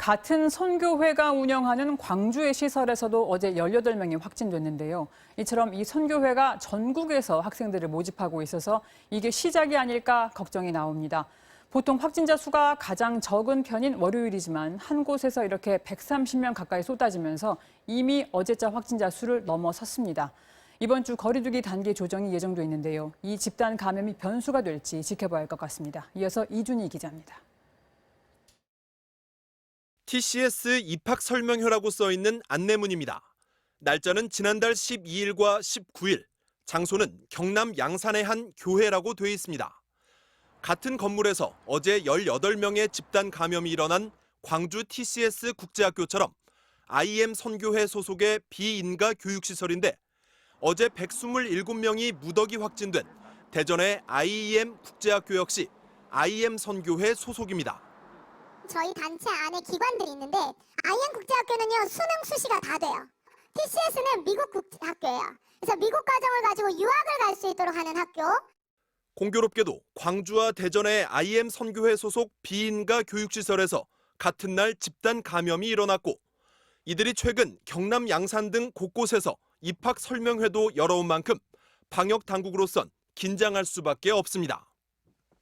같은 선교회가 운영하는 광주의 시설에서도 어제 18명이 확진됐는데요. 이처럼 이 선교회가 전국에서 학생들을 모집하고 있어서 이게 시작이 아닐까 걱정이 나옵니다. 보통 확진자 수가 가장 적은 편인 월요일이지만 한 곳에서 이렇게 130명 가까이 쏟아지면서 이미 어제자 확진자 수를 넘어섰습니다. 이번 주 거리두기 단계 조정이 예정돼 있는데요. 이 집단 감염이 변수가 될지 지켜봐야 할 것 같습니다. 이어서 이준희 기자입니다. TCS 입학 설명회라고 써 있는 안내문입니다. 날짜는 지난달 12일과 19일, 장소는 경남 양산의 한 교회라고 돼 있습니다. 같은 건물에서 어제 18명의 집단 감염이 일어난 광주 TCS 국제학교처럼 IM 선교회 소속의 비인가 교육시설인데 어제 127명이 무더기 확진된 대전의 IEM 국제학교 역시 IM 선교회 소속입니다. 저희 단체 안에 기관들이 있는데 IM 국제학교는요 수능 수시가 다 돼요. TCS는 미국 국제학교예요. 그래서 미국 과정을 가지고 유학을 갈 수 있도록 하는 학교. 공교롭게도 광주와 대전의 IM 선교회 소속 비인가 교육시설에서 같은 날 집단 감염이 일어났고 이들이 최근 경남 양산 등 곳곳에서 입학 설명회도 열어온 만큼 방역 당국으로선 긴장할 수밖에 없습니다.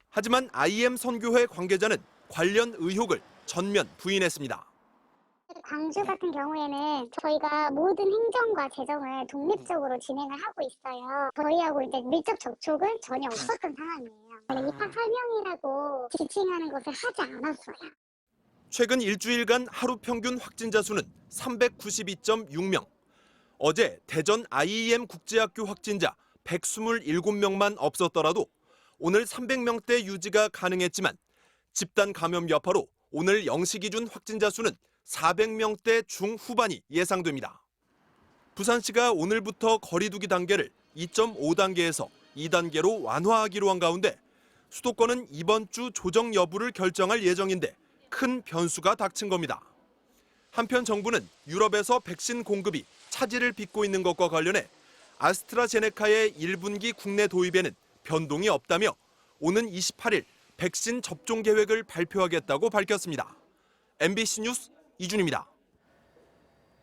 하지만 IM 선교회 관계자는 관련 의혹을 전면 부인했습니다. 광주 같은 경우에는 저희가 모든 행정과 재정을 독립적으로 진행을 하고 있어요. 저희하고 이제 밀접 접촉은 전혀 없었던 상황이에요. 입학 설명이라고 지칭하는 것을 하지 않았어요. 최근 일주일간 하루 평균 확진자 수는 392.6명. 어제 대전 IEM 국제학교 확진자 127명만 없었더라도 오늘 300명대 유지가 가능했지만 집단 감염 여파로 오늘 0시 기준 확진자 수는 400명대 중후반이 예상됩니다. 부산시가 오늘부터 거리두기 단계를 2.5단계에서 2단계로 완화하기로 한 가운데 수도권은 이번 주 조정 여부를 결정할 예정인데 큰 변수가 닥친 겁니다. 한편 정부는 유럽에서 백신 공급이 차질을 빚고 있는 것과 관련해 아스트라제네카의 1분기 국내 도입에는 변동이 없다며 오는 28일 백신 접종 계획을 발표하겠다고 밝혔습니다. MBC 뉴스 이준입니다.